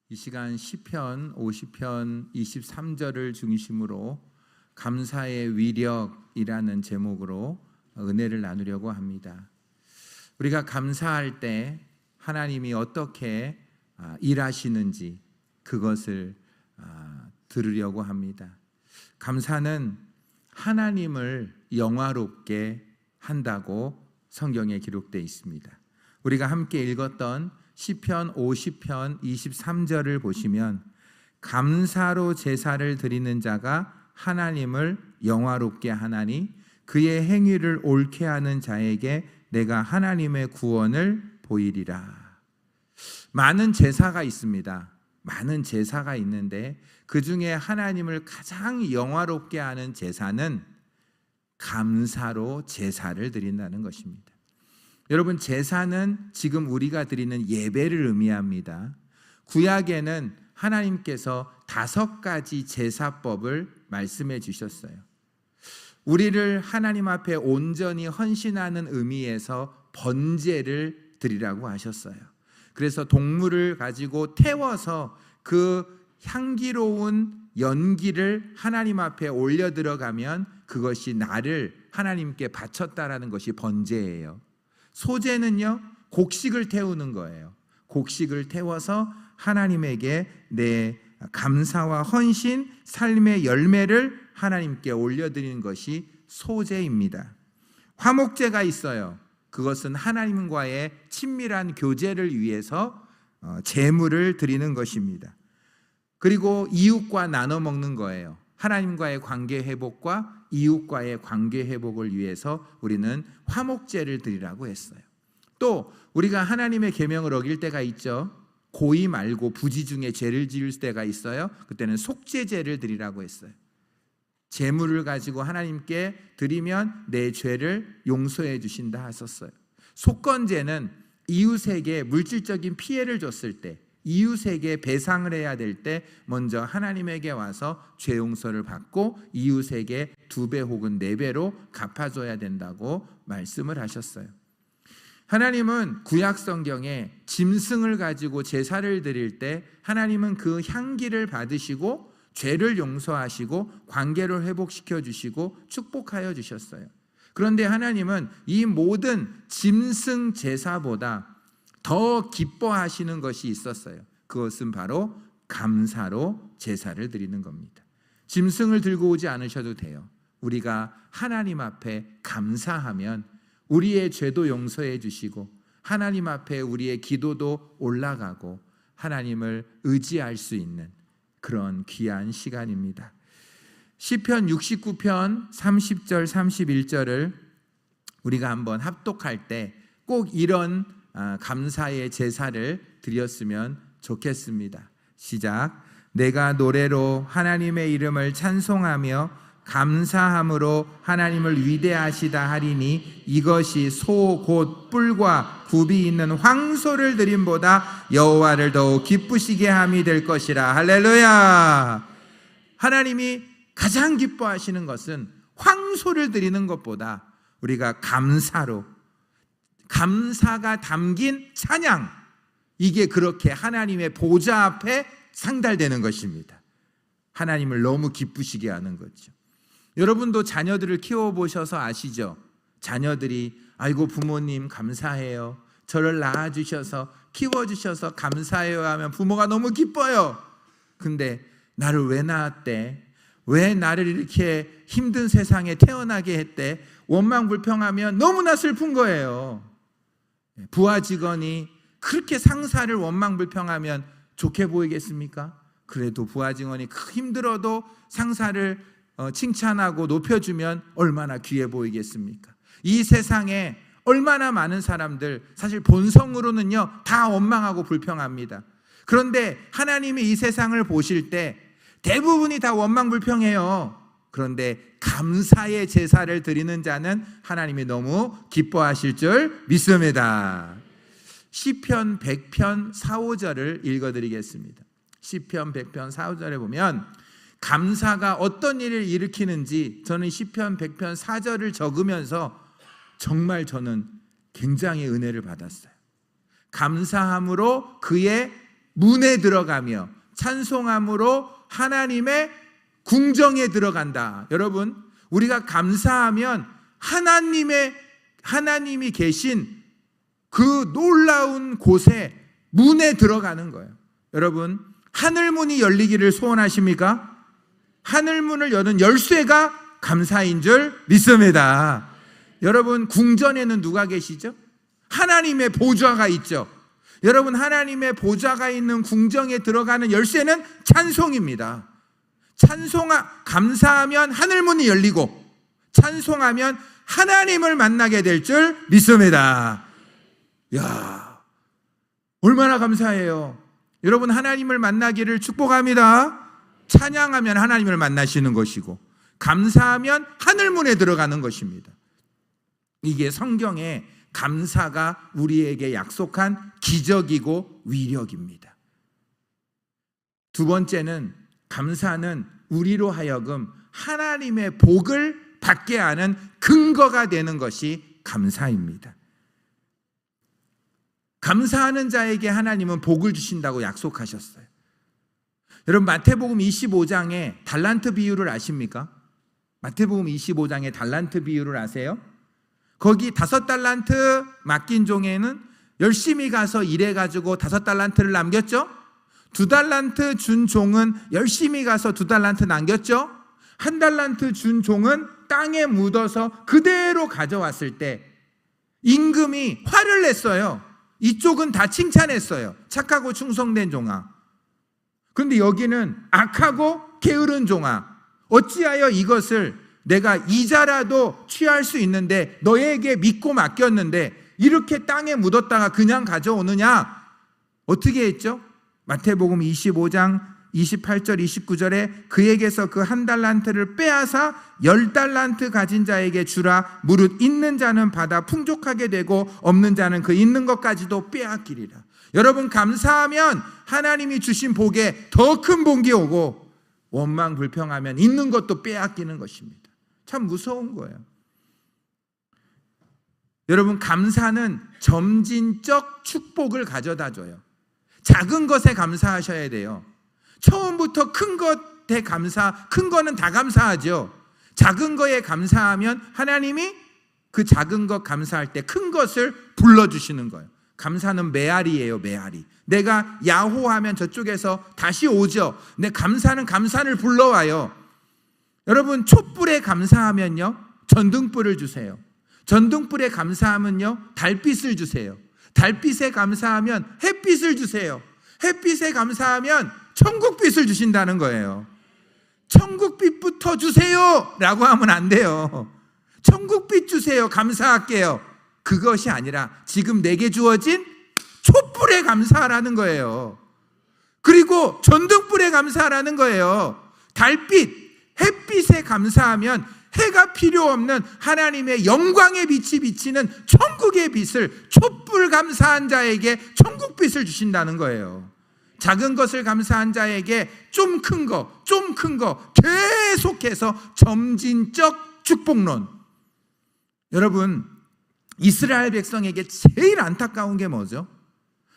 이 시간 시편 50편 23절을 중심으로 감사의 위력이라는 제목으로 은혜를 나누려고 합니다. 우리가 감사할 때 하나님이 어떻게 일하시는지 그것을 들으려고 합니다. 감사는 하나님을 영화롭게 한다고 성경에 기록되어 있습니다. 우리가 함께 읽었던 시편 50편 23절을 보시면 감사로 제사를 드리는 자가 하나님을 영화롭게 하나니 그의 행위를 옳게 하는 자에게 내가 하나님의 구원을 보이리라. 많은 제사가 있습니다. 많은 제사가 있는데 그 중에 하나님을 가장 영화롭게 하는 제사는 감사로 제사를 드린다는 것입니다. 여러분, 제사는 지금 우리가 드리는 예배를 의미합니다. 구약에는 하나님께서 5가지 제사법을 말씀해 주셨어요. 우리를 하나님 앞에 온전히 헌신하는 의미에서 번제를 드리라고 하셨어요. 그래서 동물을 가지고 태워서 그 향기로운 연기를 하나님 앞에 올려 들어가면 그것이 나를 하나님께 바쳤다라는 것이 번제예요. 소제는요, 곡식을 태우는 거예요. 곡식을 태워서 하나님에게 내 감사와 헌신, 삶의 열매를 하나님께 올려드리는 것이 소제입니다. 화목제가 있어요. 그것은 하나님과의 친밀한 교제를 위해서 제물을 드리는 것입니다. 그리고 이웃과 나눠 먹는 거예요. 하나님과의 관계 회복과 이웃과의 관계 회복을 위해서 우리는 화목제를 드리라고 했어요. 또 우리가 하나님의 계명을 어길 때가 있죠. 고의 말고 부지 중에 죄를 지을 때가 있어요. 그때는 속죄제를 드리라고 했어요. 제물을 가지고 하나님께 드리면 내 죄를 용서해 주신다 하셨어요. 속건제는 이웃에게 물질적인 피해를 줬을 때, 이웃에게 배상을 해야 될 때 먼저 하나님에게 와서 죄 용서를 받고 이웃에게 2배 혹은 4배로 갚아줘야 된다고 말씀을 하셨어요. 하나님은 구약 성경에 짐승을 가지고 제사를 드릴 때 하나님은 그 향기를 받으시고 죄를 용서하시고 관계를 회복시켜 주시고 축복하여 주셨어요. 그런데 하나님은 이 모든 짐승 제사보다 더 기뻐하시는 것이 있었어요. 그것은 바로 감사로 제사를 드리는 겁니다. 짐승을 들고 오지 않으셔도 돼요. 우리가 하나님 앞에 감사하면 우리의 죄도 용서해 주시고 하나님 앞에 우리의 기도도 올라가고 하나님을 의지할 수 있는 그런 귀한 시간입니다. 시편 69편 30절 31절을 우리가 한번 합독할 때 꼭 이런 감사의 제사를 드렸으면 좋겠습니다. 시작. 내가 노래로 하나님의 이름을 찬송하며 감사함으로 하나님을 위대하시다 하리니 이것이 소 곧 뿔과 굽이 있는 황소를 드림보다 여호와를 더욱 기쁘시게 함이 될 것이라. 할렐루야. 하나님이 가장 기뻐하시는 것은 황소를 드리는 것보다 우리가 감사가 담긴 찬양, 이게 그렇게 하나님의 보좌 앞에 상달되는 것입니다. 하나님을 너무 기쁘시게 하는 거죠. 여러분도 자녀들을 키워보셔서 아시죠? 자녀들이 아이고 부모님 감사해요, 저를 낳아주셔서 키워주셔서 감사해요 하면 부모가 너무 기뻐요. 근데 나를 왜 낳았대? 왜 나를 이렇게 힘든 세상에 태어나게 했대? 원망불평하면 너무나 슬픈 거예요. 부하 직원이 그렇게 상사를 원망불평하면 좋게 보이겠습니까? 그래도 부하 직원이 힘들어도 상사를 칭찬하고 높여주면 얼마나 귀해 보이겠습니까? 이 세상에 얼마나 많은 사람들 사실 본성으로는요 다 원망하고 불평합니다. 그런데 하나님이 이 세상을 보실 때 대부분이 다 원망불평해요. 그런데 감사의 제사를 드리는 자는 하나님이 너무 기뻐하실 줄 믿습니다. 시편 100편 4, 5절을 읽어드리겠습니다. 시편 100편 4, 5절에 보면 감사가 어떤 일을 일으키는지 저는 시편 100편 4절을 적으면서 정말 저는 굉장히 은혜를 받았어요. 감사함으로 그의 문에 들어가며 찬송함으로 하나님의 궁정에 들어간다. 여러분, 우리가 감사하면 하나님이 계신 그 놀라운 곳에 문에 들어가는 거예요. 여러분, 하늘문이 열리기를 소원하십니까? 하늘문을 여는 열쇠가 감사인 줄 믿습니다. 여러분, 궁전에는 누가 계시죠? 하나님의 보좌가 있죠. 여러분, 하나님의 보좌가 있는 궁정에 들어가는 열쇠는 찬송입니다. 감사하면 하늘문이 열리고 찬송하면 하나님을 만나게 될 줄 믿습니다. 야, 얼마나 감사해요. 여러분, 하나님을 만나기를 축복합니다. 찬양하면 하나님을 만나시는 것이고 감사하면 하늘문에 들어가는 것입니다. 이게 성경에 감사가 우리에게 약속한 기적이고 위력입니다. 두 번째는, 감사는 우리로 하여금 하나님의 복을 받게 하는 근거가 되는 것이 감사입니다. 감사하는 자에게 하나님은 복을 주신다고 약속하셨어요. 여러분, 마태복음 25장에 달란트 비유를 아십니까? 마태복음 25장의 달란트 비유를 아세요? 거기 5달란트 맡긴 종에는 열심히 가서 일해가지고 5달란트를 남겼죠? 2달란트 준 종은 열심히 가서 2달란트 남겼죠? 1달란트 준 종은 땅에 묻어서 그대로 가져왔을 때 임금이 화를 냈어요. 이쪽은 다 칭찬했어요. 착하고 충성된 종아. 그런데 여기는 악하고 게으른 종아, 어찌하여 이것을 내가 이자라도 취할 수 있는데 너에게 믿고 맡겼는데 이렇게 땅에 묻었다가 그냥 가져오느냐? 어떻게 했죠? 마태복음 25장 28절 29절에 그에게서 그 1달란트를 빼앗아 10달란트 가진 자에게 주라. 무릇 있는 자는 받아 풍족하게 되고 없는 자는 그 있는 것까지도 빼앗기리라. 여러분, 감사하면 하나님이 주신 복에 더 큰 복이 오고 원망 불평하면 있는 것도 빼앗기는 것입니다. 참 무서운 거예요. 여러분, 감사는 점진적 축복을 가져다 줘요. 작은 것에 감사하셔야 돼요. 처음부터 큰 것에 큰 거는 다 감사하죠. 작은 거에 감사하면 하나님이 그 작은 것 감사할 때 큰 것을 불러주시는 거예요. 감사는 메아리예요, 메아리. 내가 야호하면 저쪽에서 다시 오죠. 내 감사는 감사를 불러와요. 여러분, 촛불에 감사하면요, 전등불을 주세요. 전등불에 감사하면요, 달빛을 주세요. 달빛에 감사하면 햇빛을 주세요. 햇빛에 감사하면 천국빛을 주신다는 거예요. 천국빛부터 주세요 라고 하면 안 돼요. 천국빛 주세요, 감사할게요. 그것이 아니라 지금 내게 주어진 촛불에 감사하라는 거예요. 그리고 전등불에 감사하라는 거예요. 달빛, 햇빛에 감사하면 해가 필요 없는 하나님의 영광의 빛이 비치는 천국의 빛을, 촛불 감사한 자에게 천국빛을 주신다는 거예요. 작은 것을 감사한 자에게 좀 큰 거, 좀 큰 거 계속해서 점진적 축복론. 여러분, 이스라엘 백성에게 제일 안타까운 게 뭐죠?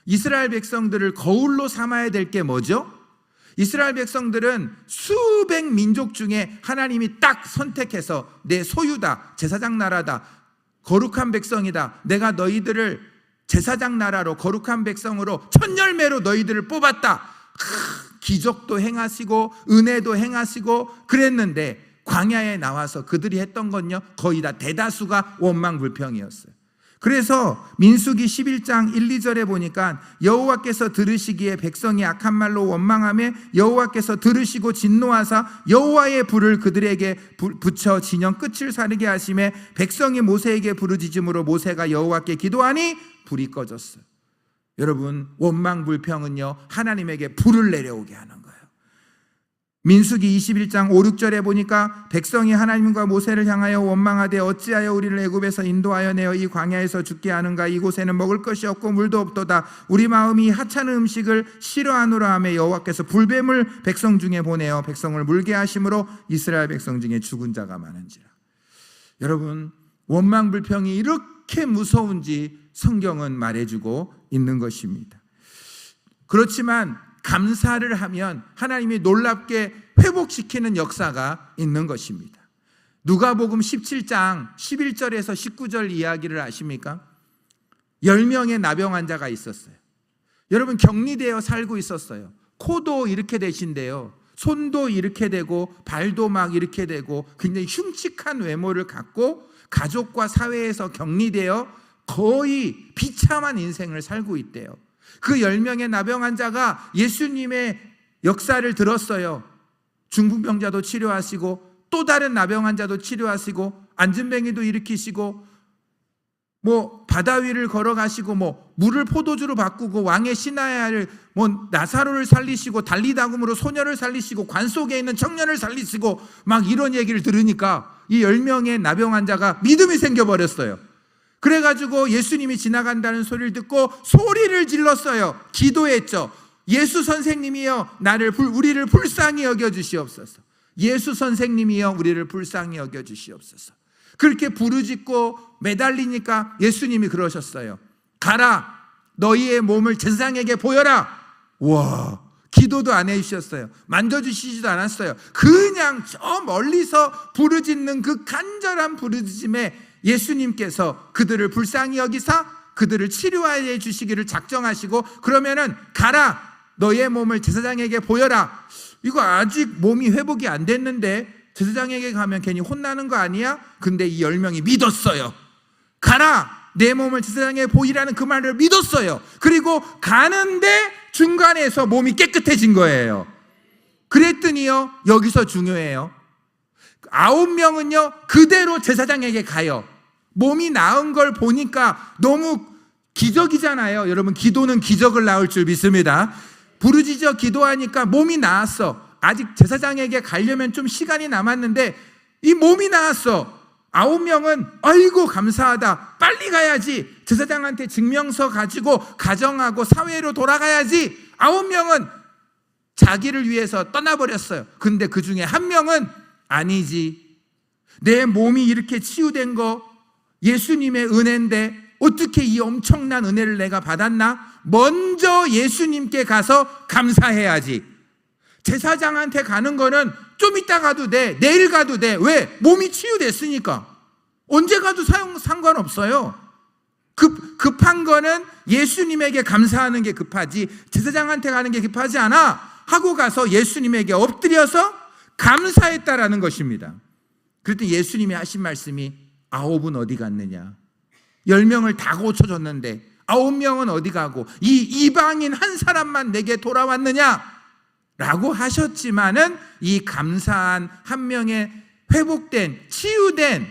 이스라엘 백성들을 거울로 삼아야 될 게 뭐죠? 이스라엘 백성들은 수백 민족 중에 하나님이 딱 선택해서 내 소유다, 제사장 나라다, 거룩한 백성이다, 내가 너희들을 제사장 나라로 거룩한 백성으로 첫 열매로 너희들을 뽑았다. 기적도 행하시고 은혜도 행하시고 그랬는데 광야에 나와서 그들이 했던 건요, 거의 다 대다수가 원망불평이었어요. 그래서 민수기 11장 1, 2절에 보니까 여호와께서 들으시기에 백성이 악한 말로 원망하며 여호와께서 들으시고 진노하사 여호와의 불을 그들에게 붙여 진영 끝을 사르게 하시매 백성이 모세에게 부르짖음으로 모세가 여호와께 기도하니 불이 꺼졌어요. 여러분, 원망불평은요, 하나님에게 불을 내려오게 하는 거예요. 민수기 21장 5, 6절에 보니까 백성이 하나님과 모세를 향하여 원망하되 어찌하여 우리를 애굽에서 인도하여 내어 이 광야에서 죽게 하는가? 이곳에는 먹을 것이 없고 물도 없도다. 우리 마음이 하찮은 음식을 싫어하노라 하며 여호와께서 불뱀을 백성 중에 보내어 백성을 물게 하심으로 이스라엘 백성 중에 죽은 자가 많은지라. 여러분, 원망불평이 이렇게 무서운지 성경은 말해주고 있는 것입니다. 그렇지만 감사를 하면 하나님이 놀랍게 회복시키는 역사가 있는 것입니다. 누가복음 17장 11절에서 19절 이야기를 아십니까? 10명의 나병 환자가 있었어요. 여러분, 격리되어 살고 있었어요. 코도 이렇게 되신데요, 손도 이렇게 되고 발도 막 이렇게 되고 굉장히 흉측한 외모를 갖고 가족과 사회에서 격리되어 거의 비참한 인생을 살고 있대요. 그 10명의 나병 환자가 예수님의 역사를 들었어요. 중풍병자도 치료하시고 또 다른 나병 환자도 치료하시고 안진뱅이도 일으키시고 바다 위를 걸어가시고 물을 포도주로 바꾸고 왕의 시나야를 나사로를 살리시고 달리다굼으로 소녀를 살리시고 관 속에 있는 청년을 살리시고 막 이런 얘기를 들으니까 이 10명의 나병 환자가 믿음이 생겨버렸어요. 그래가지고 예수님이 지나간다는 소리를 듣고 소리를 질렀어요. 기도했죠. 예수 선생님이여 우리를 불쌍히 여겨주시옵소서. 예수 선생님이여 우리를 불쌍히 여겨주시옵소서. 그렇게 부르짖고 매달리니까 예수님이 그러셨어요. 가라, 너희의 몸을 제사장에게 보여라. 와, 기도도 안 해주셨어요. 만져주시지도 않았어요. 그냥 저 멀리서 부르짖는 그 간절한 부르짖음에 예수님께서 그들을 불쌍히 여기사 그들을 치료해 주시기를 작정하시고, 그러면은 가라, 너의 몸을 제사장에게 보여라. 이거 아직 몸이 회복이 안 됐는데 제사장에게 가면 괜히 혼나는 거 아니야? 근데 이 10명이 믿었어요. 가라, 내 몸을 제사장에게 보이라는 그 말을 믿었어요. 그리고 가는데 중간에서 몸이 깨끗해진 거예요. 그랬더니요, 여기서 중요해요. 9명은요 그대로 제사장에게 가요. 몸이 나은 걸 보니까 너무 기적이잖아요. 여러분, 기도는 기적을 낳을 줄 믿습니다. 부르짖어 기도하니까 몸이 나았어. 아직 제사장에게 가려면 좀 시간이 남았는데 이 몸이 나았어. 9명은 아이고 감사하다, 빨리 가야지, 제사장한테 증명서 가지고 가정하고 사회로 돌아가야지. 9명은 자기를 위해서 떠나버렸어요. 근데 그 중에 한 명은 아니지, 내 몸이 이렇게 치유된 거 예수님의 은혜인데 어떻게 이 엄청난 은혜를 내가 받았나? 먼저 예수님께 가서 감사해야지. 제사장한테 가는 거는 좀 이따 가도 돼, 내일 가도 돼. 왜? 몸이 치유됐으니까. 언제 가도 상관없어요. 급한 거는 예수님에게 감사하는 게 급하지 제사장한테 가는 게 급하지 않아. 하고 가서 예수님에게 엎드려서 감사했다라는 것입니다. 그랬더니 예수님이 하신 말씀이 9은 어디 갔느냐? 10명을 다 고쳐줬는데 9명은 어디 가고 이 이방인 한 사람만 내게 돌아왔느냐? 라고 하셨지만은 이 감사한 한 명의 회복된, 치유된,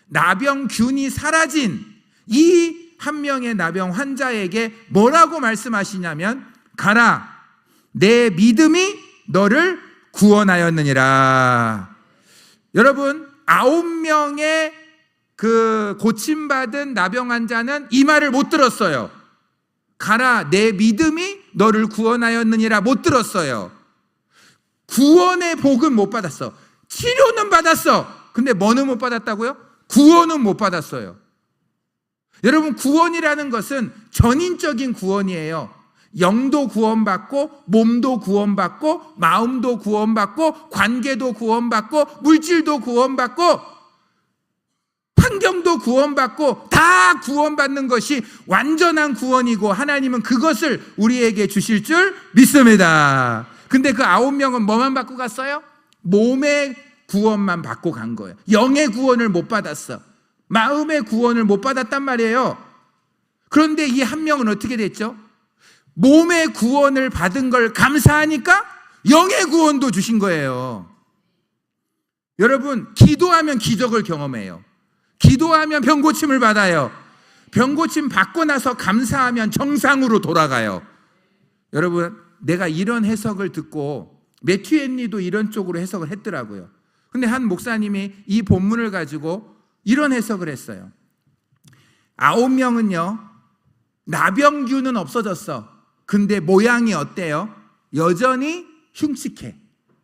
나병균이 사라진 이 한 명의 나병 환자에게 뭐라고 말씀하시냐면, 가라, 내 믿음이 너를 구원하였느니라. 여러분, 9명의 그 고침받은 나병 환자는 이 말을 못 들었어요. 가라, 내 믿음이 너를 구원하였느니라 못 들었어요. 구원의 복은 못 받았어. 치료는 받았어. 근데 뭐는 못 받았다고요? 구원은 못 받았어요. 여러분, 구원이라는 것은 전인적인 구원이에요. 영도 구원받고 몸도 구원받고 마음도 구원받고 관계도 구원받고 물질도 구원받고 환경도 구원받고 다 구원받는 것이 완전한 구원이고, 하나님은 그것을 우리에게 주실 줄 믿습니다. 근데 그 9명은 뭐만 받고 갔어요? 몸의 구원만 받고 간 거예요. 영의 구원을 못 받았어. 마음의 구원을 못 받았단 말이에요. 그런데 이 한 명은 어떻게 됐죠? 몸의 구원을 받은 걸 감사하니까 영의 구원도 주신 거예요. 여러분, 기도하면 기적을 경험해요. 기도하면 병고침을 받아요. 병고침 받고 나서 감사하면 정상으로 돌아가요. 여러분, 내가 이런 해석을 듣고 매튜 헨리도 이런 쪽으로 해석을 했더라고요. 근데 한 목사님이 이 본문을 가지고 이런 해석을 했어요. 9명은요 나병균은 없어졌어. 근데 모양이 어때요? 여전히 흉측해.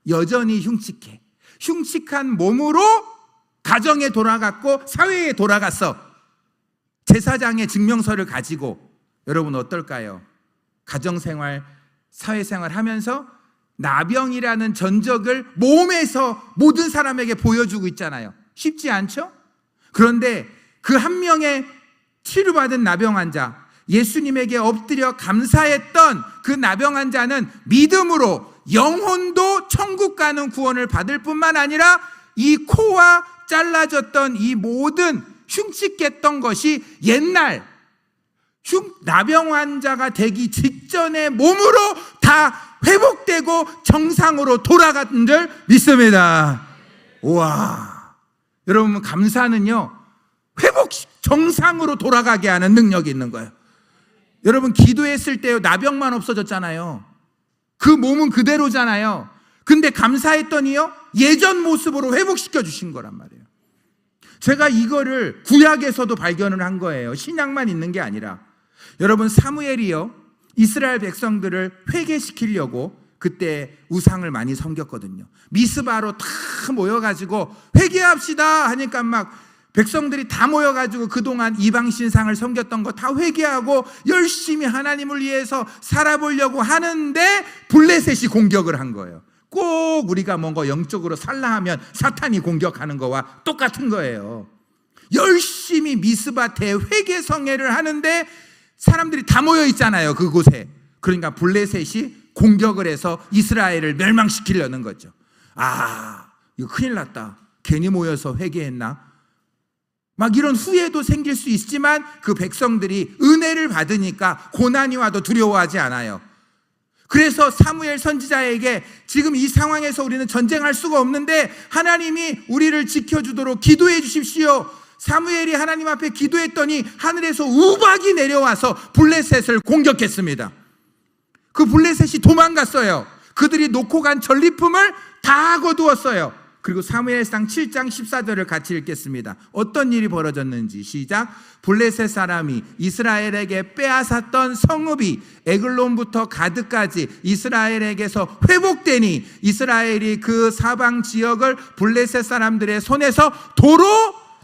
여전히 흉측해. 흉측한 몸으로 가정에 돌아갔고 사회에 돌아갔어. 제사장의 증명서를 가지고. 여러분 어떨까요? 가정생활 사회생활 하면서 나병이라는 전적을 몸에서 모든 사람에게 보여주고 있잖아요. 쉽지 않죠? 그런데 그 한 명의 치료받은 나병 환자, 예수님에게 엎드려 감사했던 그 나병 환자는 믿음으로 영혼도 천국 가는 구원을 받을 뿐만 아니라 이 코와 잘라졌던 이 모든 흉측했던 것이 옛날 나병 환자가 되기 직전의 몸으로 다 회복되고 정상으로 돌아간 줄 믿습니다. 우와, 여러분, 감사는요 회복 정상으로 돌아가게 하는 능력이 있는 거예요. 여러분, 기도했을 때 나병만 없어졌잖아요. 그 몸은 그대로잖아요. 근데 감사했더니요 예전 모습으로 회복시켜 주신 거란 말이에요. 제가 이거를 구약에서도 발견을 한 거예요. 신약만 있는 게 아니라. 여러분, 사무엘이요 이스라엘 백성들을 회개시키려고 그때 우상을 많이 섬겼거든요. 미스바로 다 모여가지고 회개합시다 하니까 막 백성들이 다 모여가지고 그동안 이방 신상을 섬겼던 거 다 회개하고 열심히 하나님을 위해서 살아보려고 하는데 블레셋이 공격을 한 거예요. 꼭 우리가 뭔가 영적으로 살라 하면 사탄이 공격하는 거와 똑같은 거예요. 열심히 미스바테 회개 성회를 하는데 사람들이 다 모여 있잖아요, 그곳에. 그러니까 블레셋이 공격을 해서 이스라엘을 멸망시키려는 거죠. 아, 이거 큰일 났다. 괜히 모여서 회개했나? 막 이런 후회도 생길 수 있지만 그 백성들이 은혜를 받으니까 고난이 와도 두려워하지 않아요. 그래서 사무엘 선지자에게 지금 이 상황에서 우리는 전쟁할 수가 없는데 하나님이 우리를 지켜주도록 기도해 주십시오. 사무엘이 하나님 앞에 기도했더니 하늘에서 우박이 내려와서 블레셋을 공격했습니다. 그 블레셋이 도망갔어요. 그들이 놓고 간 전리품을 다 거두었어요. 그리고 사무엘상 7장 14절을 같이 읽겠습니다. 어떤 일이 벌어졌는지 시작. 블레셋 사람이 이스라엘에게 빼앗았던 성읍이 에글론부터 가드까지 이스라엘에게서 회복되니 이스라엘이 그 사방 지역을 블레셋 사람들의 손에서 도로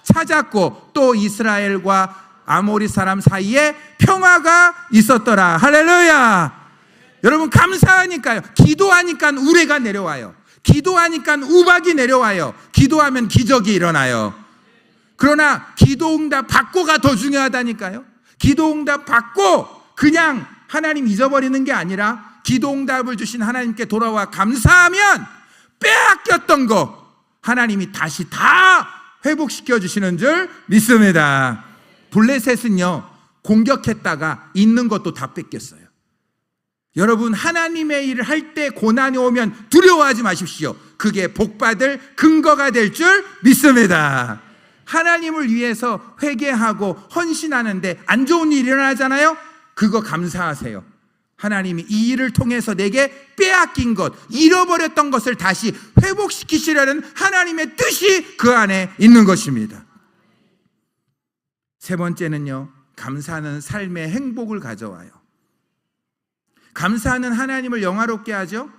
찾았고 또 이스라엘과 아모리 사람 사이에 평화가 있었더라. 할렐루야. 여러분, 감사하니까요. 기도하니까 우레가 내려와요. 기도하니까 우박이 내려와요. 기도하면 기적이 일어나요. 그러나 기도응답 받고가 더 중요하다니까요. 기도응답 받고 그냥 하나님 잊어버리는 게 아니라 기도응답을 주신 하나님께 돌아와 감사하면 빼앗겼던 거 하나님이 다시 다 회복시켜 주시는 줄 믿습니다. 블레셋은요 공격했다가 있는 것도 다 뺏겼어요. 여러분, 하나님의 일을 할 때 고난이 오면 두려워하지 마십시오. 그게 복받을 근거가 될 줄 믿습니다. 하나님을 위해서 회개하고 헌신하는데 안 좋은 일이 일어나잖아요. 그거 감사하세요. 하나님이 이 일을 통해서 내게 빼앗긴 것, 잃어버렸던 것을 다시 회복시키시려는 하나님의 뜻이 그 안에 있는 것입니다. 세 번째는요, 감사는 삶의 행복을 가져와요. 감사는 하나님을 영화롭게 하죠.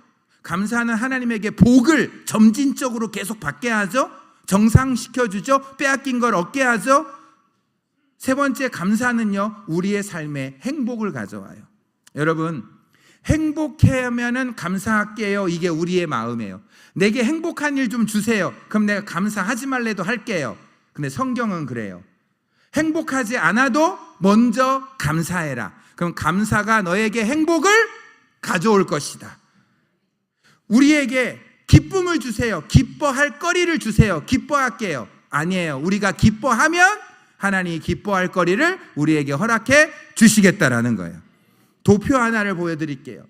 감사는 하나님에게 복을 점진적으로 계속 받게 하죠. 정상시켜주죠. 빼앗긴 걸 얻게 하죠. 세 번째, 감사는요 우리의 삶에 행복을 가져와요. 여러분, 행복하면은 감사할게요. 이게 우리의 마음이에요. 내게 행복한 일 좀 주세요. 그럼 내가 감사하지 말래도 할게요. 근데 성경은 그래요. 행복하지 않아도 먼저 감사해라. 그럼 감사가 너에게 행복을 가져올 것이다. 우리에게 기쁨을 주세요. 기뻐할 거리를 주세요. 기뻐할게요. 아니에요. 우리가 기뻐하면 하나님이 기뻐할 거리를 우리에게 허락해 주시겠다라는 거예요. 도표 하나를 보여드릴게요.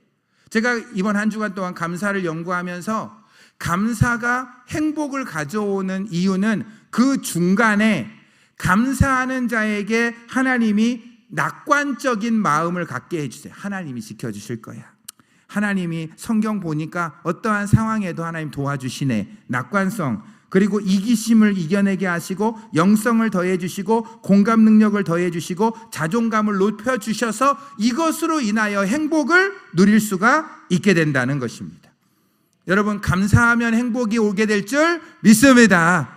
제가 이번 한 주간 동안 감사를 연구하면서 감사가 행복을 가져오는 이유는 그 중간에 감사하는 자에게 하나님이 낙관적인 마음을 갖게 해주세요. 하나님이 지켜주실 거야. 하나님이 성경 보니까 어떠한 상황에도 하나님 도와주시네. 낙관성. 그리고 이기심을 이겨내게 하시고 영성을 더해주시고 공감 능력을 더해주시고 자존감을 높여주셔서 이것으로 인하여 행복을 누릴 수가 있게 된다는 것입니다. 여러분, 감사하면 행복이 오게 될 줄 믿습니다.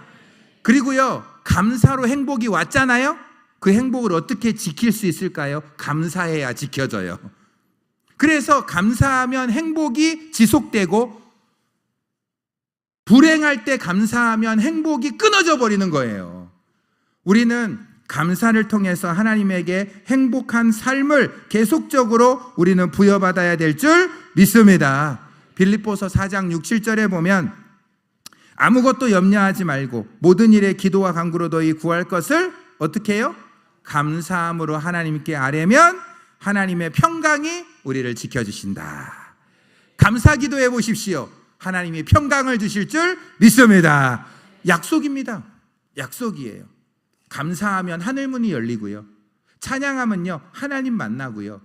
그리고요, 감사로 행복이 왔잖아요. 그 행복을 어떻게 지킬 수 있을까요? 감사해야 지켜져요. 그래서 감사하면 행복이 지속되고 불행할 때 감사하면 행복이 끊어져 버리는 거예요. 우리는 감사를 통해서 하나님에게 행복한 삶을 계속적으로 우리는 부여받아야 될 줄 믿습니다. 빌립보서 4장 6, 7절에 보면 아무것도 염려하지 말고 모든 일에 기도와 간구로 너희 구할 것을 어떻게 해요? 감사함으로 하나님께 아뢰면 하나님의 평강이 우리를 지켜주신다. 감사 기도해 보십시오. 하나님이 평강을 주실 줄 믿습니다. 약속입니다. 약속이에요. 감사하면 하늘문이 열리고요. 찬양하면요 하나님 만나고요.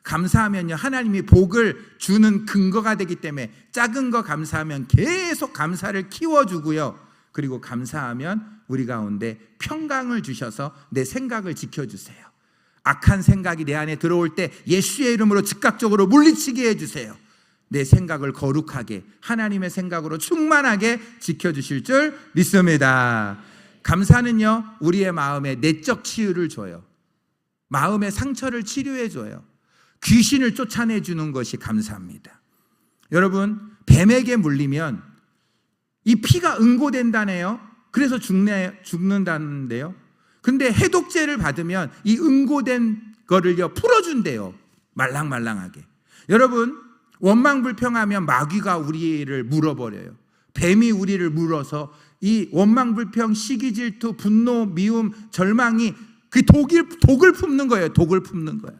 감사하면요 하나님이 복을 주는 근거가 되기 때문에 작은 거 감사하면 계속 감사를 키워주고요. 그리고 감사하면 우리 가운데 평강을 주셔서 내 생각을 지켜주세요. 악한 생각이 내 안에 들어올 때 예수의 이름으로 즉각적으로 물리치게 해주세요. 내 생각을 거룩하게 하나님의 생각으로 충만하게 지켜주실 줄 믿습니다. 감사는요 우리의 마음에 내적 치유를 줘요. 마음의 상처를 치료해 줘요. 귀신을 쫓아내주는 것이 감사합니다. 여러분 뱀에게 물리면 이 피가 응고된다네요. 그래서 죽는다는데요. 근데 해독제를 받으면 이 응고된 거를요 풀어준대요. 말랑말랑하게. 여러분 원망불평하면 마귀가 우리를 물어버려요. 뱀이 우리를 물어서 이 원망불평, 시기질투, 분노, 미움, 절망이 그 독을 품는 거예요. 독을 품는 거예요.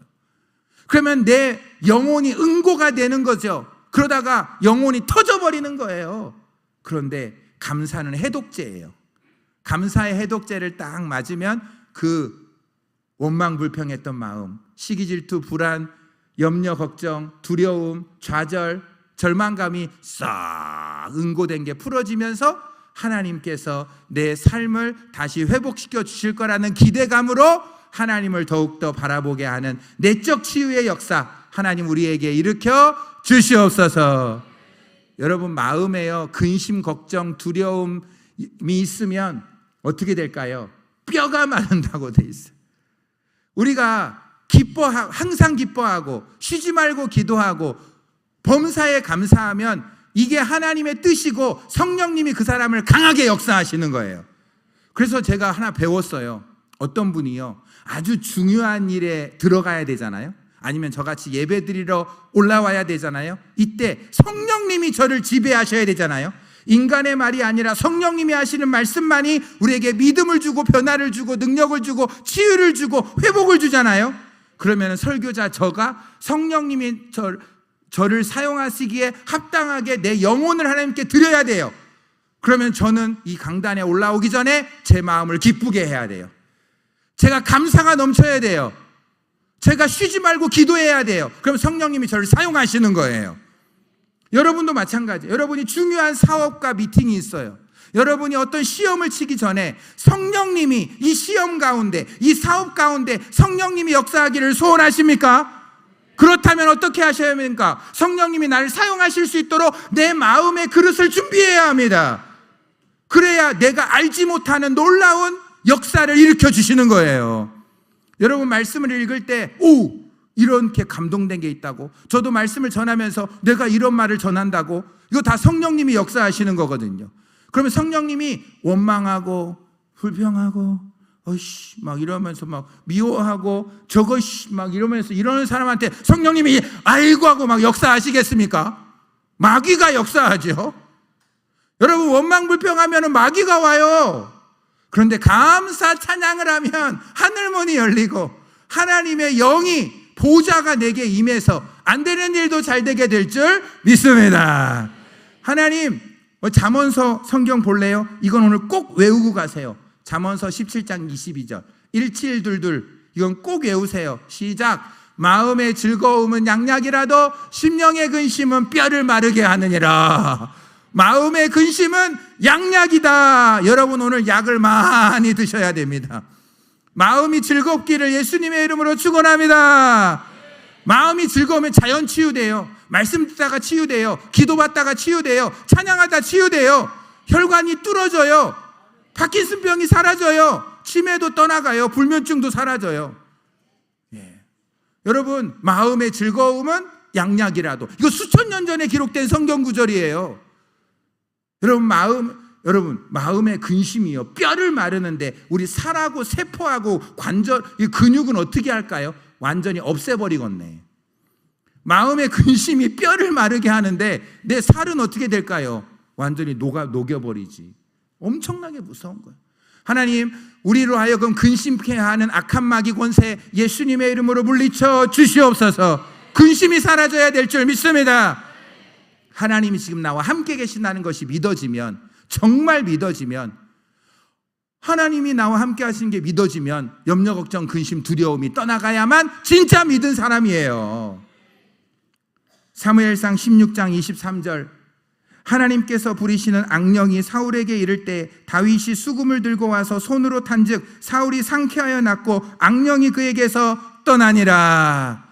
그러면 내 영혼이 응고가 되는 거죠. 그러다가 영혼이 터져버리는 거예요. 그런데 감사는 해독제예요. 감사의 해독제를 딱 맞으면 그 원망불평했던 마음, 시기질투, 불안, 염려, 걱정, 두려움, 좌절, 절망감이 싹 응고된 게 풀어지면서 하나님께서 내 삶을 다시 회복시켜 주실 거라는 기대감으로 하나님을 더욱더 바라보게 하는 내적 치유의 역사 하나님 우리에게 일으켜 주시옵소서. 여러분 마음에요 근심, 걱정, 두려움이 있으면 어떻게 될까요? 뼈가 마른다고 돼 있어요. 우리가 항상 기뻐하고 쉬지 말고 기도하고 범사에 감사하면 이게 하나님의 뜻이고 성령님이 그 사람을 강하게 역사하시는 거예요. 그래서 제가 하나 배웠어요. 어떤 분이요 아주 중요한 일에 들어가야 되잖아요. 아니면 저같이 예배 드리러 올라와야 되잖아요. 이때 성령님이 저를 지배하셔야 되잖아요. 인간의 말이 아니라 성령님이 하시는 말씀만이 우리에게 믿음을 주고 변화를 주고 능력을 주고 치유를 주고 회복을 주잖아요. 그러면 설교자 저가 성령님이 저를 사용하시기에 합당하게 내 영혼을 하나님께 드려야 돼요. 그러면 저는 이 강단에 올라오기 전에 제 마음을 기쁘게 해야 돼요. 제가 감사가 넘쳐야 돼요. 제가 쉬지 말고 기도해야 돼요. 그럼 성령님이 저를 사용하시는 거예요. 여러분도 마찬가지예요. 여러분이 중요한 사업과 미팅이 있어요. 여러분이 어떤 시험을 치기 전에 성령님이 이 시험 가운데 이 사업 가운데 성령님이 역사하기를 소원하십니까? 그렇다면 어떻게 하셔야 합니까? 성령님이 나를 사용하실 수 있도록 내 마음의 그릇을 준비해야 합니다. 그래야 내가 알지 못하는 놀라운 역사를 일으켜 주시는 거예요. 여러분 말씀을 읽을 때 이렇게 감동된 게 있다고, 저도 말씀을 전하면서 내가 이런 말을 전한다고, 이거 다 성령님이 역사하시는 거거든요. 그러면 성령님이 원망하고 불평하고 막 이러면서 막 미워하고 저것이 막 이러면서 이러는 사람한테 성령님이 아이고 하고 막 역사하시겠습니까? 마귀가 역사하죠. 여러분 원망불평하면 마귀가 와요. 그런데 감사 찬양을 하면 하늘문이 열리고 하나님의 영이 보좌가 내게 임해서 안 되는 일도 잘 되게 될 줄 믿습니다. 하나님 잠언서 성경 볼래요? 이건 오늘 꼭 외우고 가세요. 잠언서 17장 22절 1722 이건 꼭 외우세요. 시작. 마음의 즐거움은 양약이라도 심령의 근심은 뼈를 마르게 하느니라. 마음의 근심은 양약이다. 여러분 오늘 약을 많이 드셔야 됩니다. 마음이 즐겁기를 예수님의 이름으로 축원합니다. 마음이 즐거우면 자연 치유돼요. 말씀 듣다가 치유돼요. 기도받다가 치유돼요. 찬양하다 치유돼요. 혈관이 뚫어져요. 파킨슨병이 사라져요. 치매도 떠나가요. 불면증도 사라져요. 여러분 마음의 즐거움은 양약이라도. 이거 수천 년 전에 기록된 성경 구절이에요. 여러분 마음의 근심이요, 뼈를 마르는데 우리 살하고 세포하고 관절, 이 근육은 어떻게 할까요? 완전히 없애버리겠네. 마음의 근심이 뼈를 마르게 하는데 내 살은 어떻게 될까요? 완전히 녹여버리지. 엄청나게 무서운 거예요. 하나님, 우리로 하여금 근심케 하는 악한 마귀 권세 예수님의 이름으로 물리쳐 주시옵소서. 근심이 사라져야 될 줄 믿습니다. 하나님이 지금 나와 함께 계신다는 것이 믿어지면, 정말 믿어지면, 하나님이 나와 함께 하시는 게 믿어지면 염려, 걱정, 근심, 두려움이 떠나가야만 진짜 믿은 사람이에요. 사무엘상 16장 23절, 하나님께서 부리시는 악령이 사울에게 이를 때 다윗이 수금을 들고 와서 손으로 탄즉 사울이 상쾌하여 낫고 악령이 그에게서 떠나니라.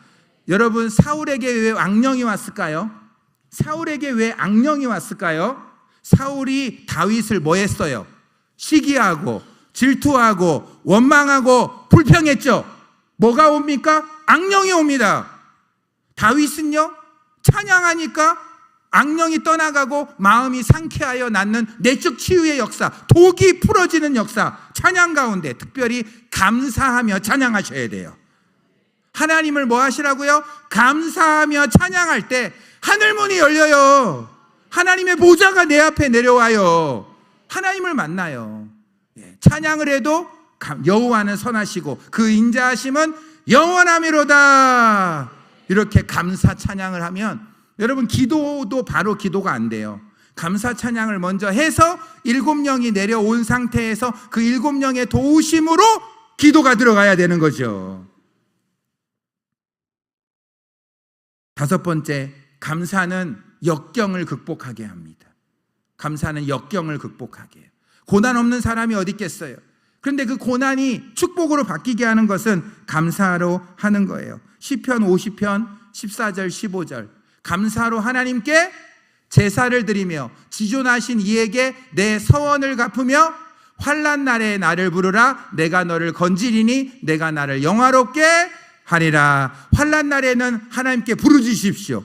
여러분, 사울에게 왜 악령이 왔을까요? 사울에게 왜 악령이 왔을까요? 사울이 다윗을 뭐 했어요? 시기하고 질투하고 원망하고 불평했죠. 뭐가 옵니까? 악령이 옵니다. 다윗은요, 찬양하니까 악령이 떠나가고 마음이 상쾌하여 낫는 내적 치유의 역사, 독이 풀어지는 역사, 찬양 가운데 특별히 감사하며 찬양하셔야 돼요. 하나님을 뭐 하시라고요? 감사하며 찬양할 때 하늘문이 열려요. 하나님의 보좌가 내 앞에 내려와요. 하나님을 만나요. 찬양을 해도 여호와는 선하시고 그 인자하심은 영원하미로다. 이렇게 감사 찬양을 하면 여러분, 기도도 바로 기도가 안 돼요. 감사 찬양을 먼저 해서 7영이 내려온 상태에서 그 7영의 도우심으로 기도가 들어가야 되는 거죠. 5번째, 감사는 역경을 극복하게 합니다. 감사는 역경을 극복하게 해요. 고난 없는 사람이 어디 있겠어요? 그런데 그 고난이 축복으로 바뀌게 하는 것은 감사로 하는 거예요. 시편 50편 14절 15절, 감사로 하나님께 제사를 드리며 지존하신 이에게 내 서원을 갚으며 환난 날에 나를 부르라. 내가 너를 건지리니 내가 나를 영화롭게 하리라. 환난 날에는 하나님께 부르짖으십시오.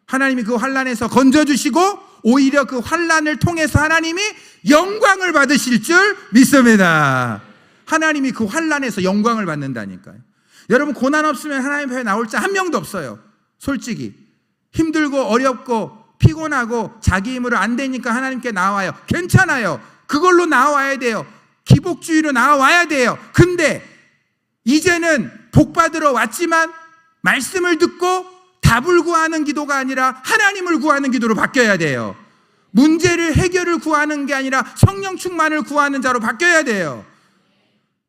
하나님이 그 환난에서 건져주시고 오히려 그 환난을 통해서 하나님이 영광을 받으실 줄 믿습니다. 하나님이 그 환난에서 영광을 받는다니까요. 여러분, 고난 없으면 하나님 앞에 나올 자 한 명도 없어요. 솔직히 힘들고 어렵고 피곤하고 자기 힘으로 안 되니까 하나님께 나와요. 괜찮아요. 그걸로 나와야 돼요. 기복주의로 나와야 돼요. 근데 이제는 복 받으러 왔지만 말씀을 듣고 답을 구하는 기도가 아니라 하나님을 구하는 기도로 바뀌어야 돼요. 문제를 해결을 구하는 게 아니라 성령 충만을 구하는 자로 바뀌어야 돼요.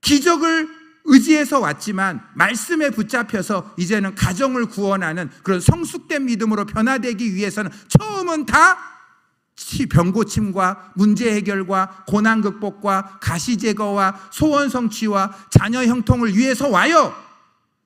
기적을 의지해서 왔지만 말씀에 붙잡혀서 이제는 가정을 구원하는 그런 성숙된 믿음으로 변화되기 위해서는 처음은 다 병 고침과 문제 해결과 고난 극복과 가시 제거와 소원 성취와 자녀 형통을 위해서 와요.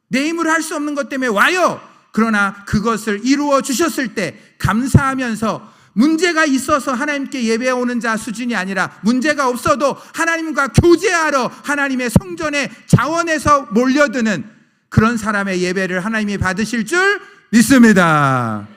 내 힘으로 할 수 없는 것 때문에 와요. 그러나 그것을 이루어 주셨을 때 감사하면서, 문제가 있어서 하나님께 예배 오는 자 수준이 아니라 문제가 없어도 하나님과 교제하러 하나님의 성전에 자원해서 몰려드는 그런 사람의 예배를 하나님이 받으실 줄 믿습니다.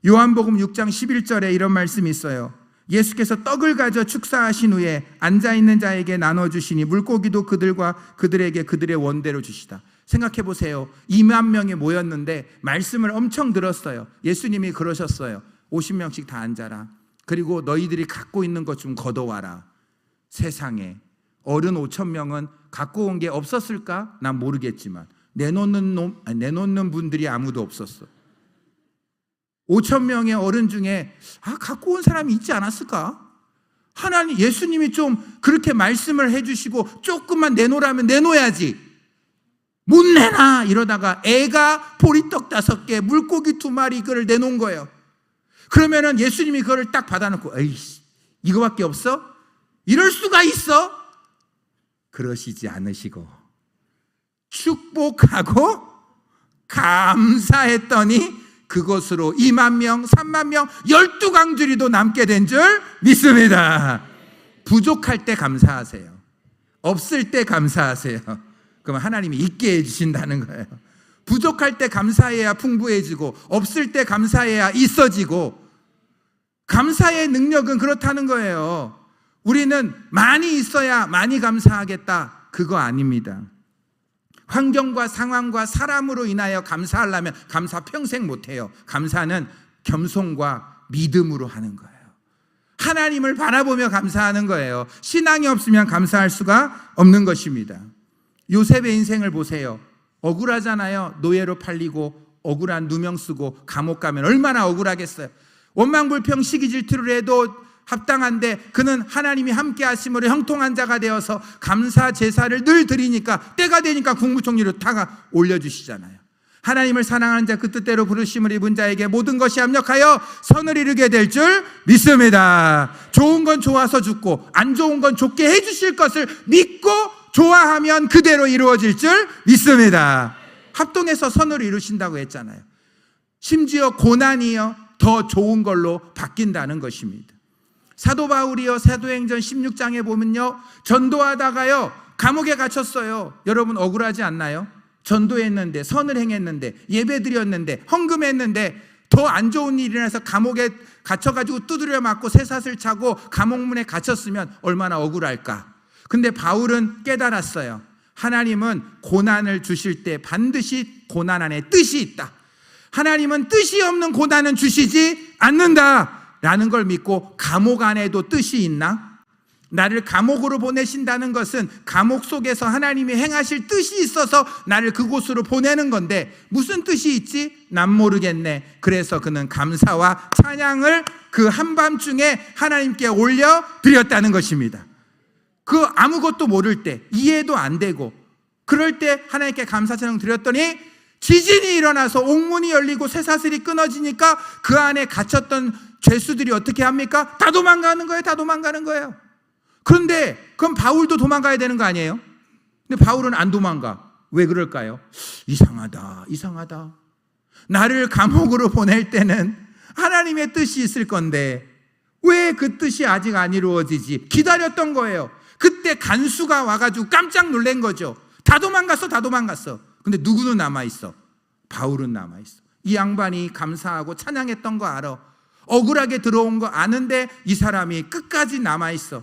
요한복음 6장 11절에 이런 말씀이 있어요. 예수께서 떡을 가져 축사하신 후에 앉아있는 자에게 나눠주시니 물고기도 그들에게 그들의 원대로 주시다. 생각해 보세요. 2만 명이 모였는데 말씀을 엄청 들었어요. 예수님이 그러셨어요. 50명씩 다 앉아라. 그리고 너희들이 갖고 있는 것 좀 걷어와라. 세상에 어른 5,000명은 갖고 온 게 없었을까? 난 모르겠지만 내놓는 분들이 아무도 없었어. 5,000명의 어른 중에 갖고 온 사람이 있지 않았을까? 하나님, 예수님이 좀 그렇게 말씀을 해주시고 조금만 내놓으라면 내놓아야지. 못 내놔 이러다가 애가 보리떡 5개, 물고기 2마리 그걸 내놓은 거예요. 그러면은 예수님이 그걸 딱 받아놓고 에이씨, 이거밖에 없어? 이럴 수가 있어? 그러시지 않으시고 축복하고 감사했더니 그것으로 2만 명, 3만 명, 12강주리도 남게 된 줄 믿습니다. 부족할 때 감사하세요. 없을 때 감사하세요. 그럼 하나님이 있게 해주신다는 거예요. 부족할 때 감사해야 풍부해지고 없을 때 감사해야 있어지고, 감사의 능력은 그렇다는 거예요. 우리는 많이 있어야 많이 감사하겠다, 그거 아닙니다. 환경과 상황과 사람으로 인하여 감사하려면 감사 평생 못해요. 감사는 겸손과 믿음으로 하는 거예요. 하나님을 바라보며 감사하는 거예요. 신앙이 없으면 감사할 수가 없는 것입니다. 요셉의 인생을 보세요. 억울하잖아요. 노예로 팔리고 억울한 누명 쓰고 감옥 가면 얼마나 억울하겠어요. 원망불평 시기질투를 해도 합당한데 그는 하나님이 함께 하심으로 형통한 자가 되어서 감사 제사를 늘 드리니까 때가 되니까 국무총리로 다 올려주시잖아요. 하나님을 사랑하는 자 그 뜻대로 부르심을 입은 자에게 모든 것이 합력하여 선을 이루게 될 줄 믿습니다. 좋은 건 좋아서 죽고 안 좋은 건 좋게 해주실 것을 믿고 좋아하면 그대로 이루어질 줄 믿습니다. 합동해서 선을 이루신다고 했잖아요. 심지어 고난이요 더 좋은 걸로 바뀐다는 것입니다. 사도 바울이요 사도행전 16장에 보면요, 전도하다가요 감옥에 갇혔어요. 여러분 억울하지 않나요? 전도했는데, 선을 행했는데, 예배드렸는데, 헌금했는데 더 안 좋은 일이 일어나서 감옥에 갇혀가지고 두드려 맞고 쇠사슬 차고 감옥문에 갇혔으면 얼마나 억울할까. 근데 바울은 깨달았어요. 하나님은 고난을 주실 때 반드시 고난 안에 뜻이 있다. 하나님은 뜻이 없는 고난은 주시지 않는다라는 걸 믿고, 감옥 안에도 뜻이 있나? 나를 감옥으로 보내신다는 것은 감옥 속에서 하나님이 행하실 뜻이 있어서 나를 그곳으로 보내는 건데 무슨 뜻이 있지? 난 모르겠네. 그래서 그는 감사와 찬양을 그 한밤중에 하나님께 올려드렸다는 것입니다. 그 아무것도 모를 때, 이해도 안 되고 그럴 때 하나님께 감사 찬양 드렸더니 지진이 일어나서 옥문이 열리고 쇠사슬이 끊어지니까 그 안에 갇혔던 죄수들이 어떻게 합니까? 다 도망가는 거예요. 다 도망가는 거예요. 그런데 그럼 바울도 도망가야 되는 거 아니에요? 근데 바울은 안 도망가. 왜 그럴까요? 이상하다. 나를 감옥으로 보낼 때는 하나님의 뜻이 있을 건데 왜 그 뜻이 아직 안 이루어지지? 기다렸던 거예요. 그때 간수가 와가지고 깜짝 놀란 거죠. 다 도망갔어. 근데 누구는 남아있어? 바울은 남아있어. 이 양반이 감사하고 찬양했던 거 알아. 억울하게 들어온 거 아는데 이 사람이 끝까지 남아있어.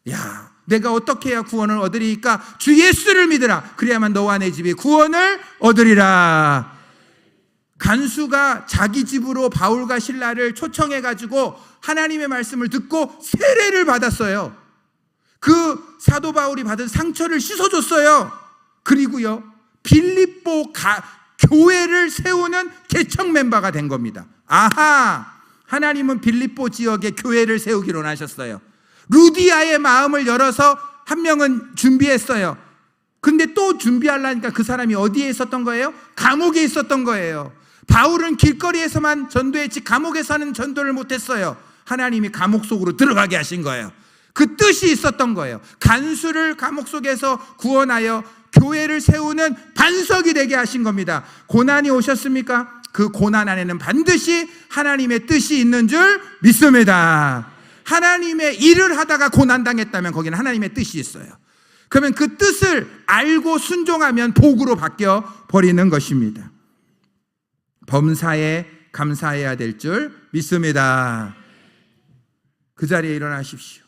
야, 내가 어떻게 해야 구원을 얻으리까? 주 예수를 믿으라. 그래야만 너와 내 집이 구원을 얻으리라. 간수가 자기 집으로 바울과 실라를 초청해가지고 하나님의 말씀을 듣고 세례를 받았어요. 그 사도 바울이 받은 상처를 씻어줬어요. 그리고요, 빌립보 교회를 세우는 개척 멤버가 된 겁니다. 아하, 하나님은 빌립보 지역에 교회를 세우기로 하셨어요. 루디아의 마음을 열어서 한 명은 준비했어요. 근데 또 준비하려니까 그 사람이 어디에 있었던 거예요? 감옥에 있었던 거예요. 바울은 길거리에서만 전도했지 감옥에서는 전도를 못했어요. 하나님이 감옥 속으로 들어가게 하신 거예요. 그 뜻이 있었던 거예요. 간수를 감옥 속에서 구원하여 교회를 세우는 반석이 되게 하신 겁니다. 고난이 오셨습니까? 그 고난 안에는 반드시 하나님의 뜻이 있는 줄 믿습니다. 하나님의 일을 하다가 고난당했다면 거기는 하나님의 뜻이 있어요. 그러면 그 뜻을 알고 순종하면 복으로 바뀌어 버리는 것입니다. 범사에 감사해야 될 줄 믿습니다. 그 자리에 일어나십시오.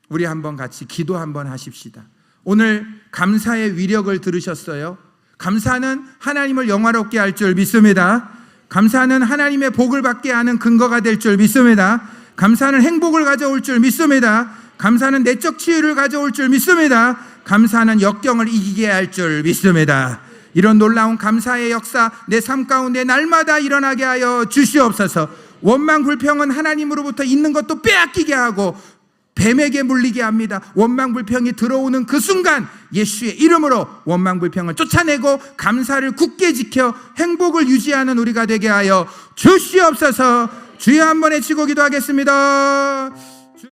우리 한번 같이 기도 한번 하십시다. 오늘 감사의 위력을 들으셨어요? 감사는 하나님을 영화롭게 할 줄 믿습니다. 감사는 하나님의 복을 받게 하는 근거가 될 줄 믿습니다. 감사는 행복을 가져올 줄 믿습니다. 감사는 내적 치유를 가져올 줄 믿습니다. 감사는 역경을 이기게 할 줄 믿습니다. 이런 놀라운 감사의 역사 내 삶 가운데 날마다 일어나게 하여 주시옵소서. 원망 불평은 하나님으로부터 있는 것도 빼앗기게 하고 뱀에게 물리게 합니다. 원망 불평이 들어오는 그 순간 예수의 이름으로 원망 불평을 쫓아내고 감사를 굳게 지켜 행복을 유지하는 우리가 되게 하여 주시옵소서. 주여 한번 외치고 기도하겠습니다.